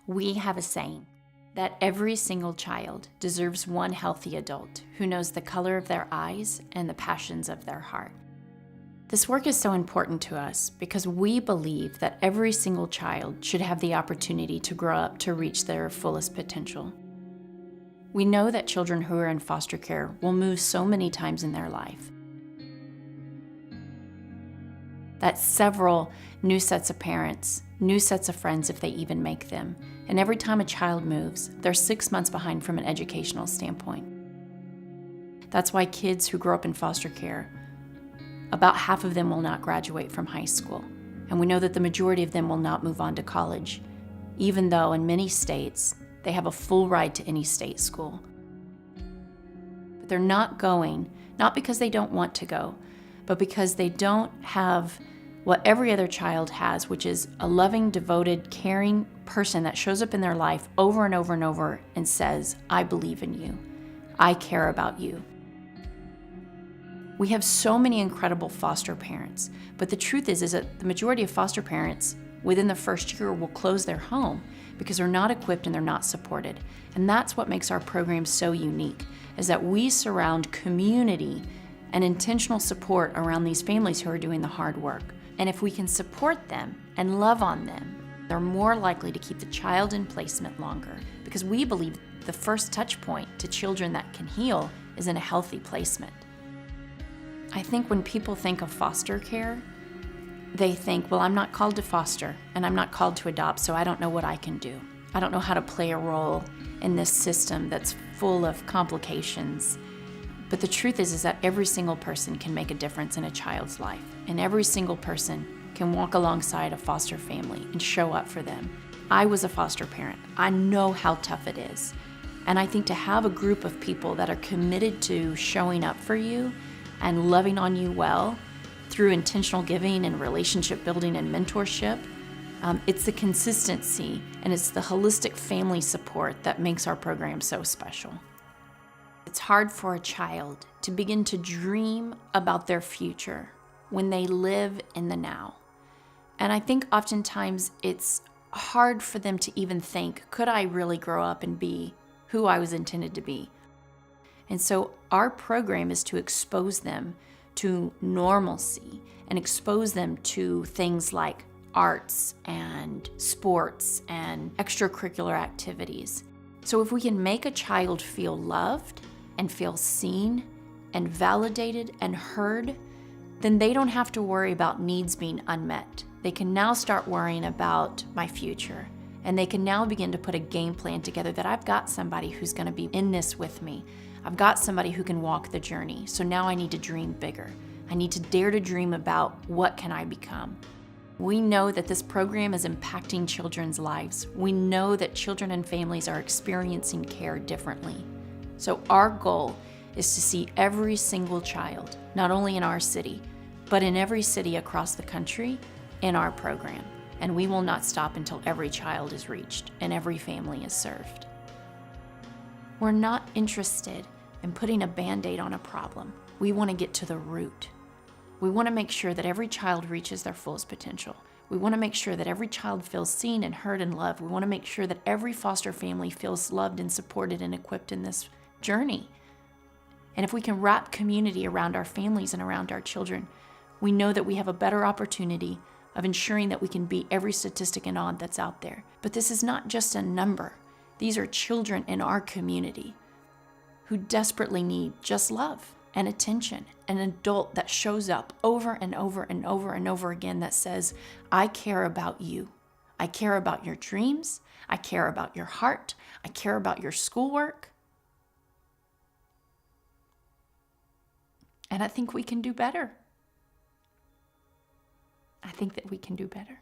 We have a saying that every single child deserves one healthy adult who knows the color of their eyes and the passions of their heart. This work is so important to us because we believe that every single child should have the opportunity to grow up to reach their fullest potential. We know that children who are in foster care will move so many times in their life. That's several new sets of parents, new sets of friends if they even make them. And every time a child moves, they're 6 months behind from an educational standpoint. That's why kids who grow up in foster care, about half of them will not graduate from high school. And we know that the majority of them will not move on to college, even though in many states, they have a full ride to any state school. But they're not going, not because they don't want to go, but because they don't have what every other child has, which is a loving, devoted, caring person that shows up in their life over and over and over and says, I believe in you. I care about you. We have so many incredible foster parents, but the truth is that the majority of foster parents within the first year will close their home because they're not equipped and they're not supported. And that's what makes our program so unique, is that we surround community and intentional support around these families who are doing the hard work. And if we can support them and love on them, they're more likely to keep the child in placement longer, because we believe the first touch point to children that can heal is in a healthy placement. I think when people think of foster care, they think, well, I'm not called to foster and I'm not called to adopt, so I don't know what I can do. I don't know how to play a role in this system that's full of complications. But the truth is that every single person can make a difference in a child's life, and every single person can walk alongside a foster family and show up for them. I was a foster parent. I know how tough it is. And I think to have a group of people that are committed to showing up for you and loving on you well through intentional giving and relationship building and mentorship, it's the consistency and it's the holistic family support that makes our program so special. It's hard for a child to begin to dream about their future when they live in the now. And I think oftentimes it's hard for them to even think, could I really grow up and be who I was intended to be? And so our program is to expose them to normalcy and expose them to things like arts and sports and extracurricular activities. So if we can make a child feel loved and feel seen and validated and heard, then they don't have to worry about needs being unmet. They can now start worrying about my future. And they can now begin to put a game plan together that I've got somebody who's going to be in this with me. I've got somebody who can walk the journey. So now I need to dream bigger. I need to dare to dream about what can I become. We know that this program is impacting children's lives. We know that children and families are experiencing care differently. So our goal is to see every single child, not only in our city, but in every city across the country in our program. And we will not stop until every child is reached and every family is served. We're not interested in putting a Band-Aid on a problem. We want to get to the root. We want to make sure that every child reaches their fullest potential. We want to make sure that every child feels seen and heard and loved. We want to make sure that every foster family feels loved and supported and equipped in this journey. And if we can wrap community around our families and around our children, we know that we have a better opportunity of ensuring that we can beat every statistic and odd that's out there. But this is not just a number. These are children in our community who desperately need just love and attention, an adult that shows up over and over and over and over again that says, I care about you. I care about your dreams. I care about your heart. I care about your schoolwork. And I think we can do better. I think that we can do better.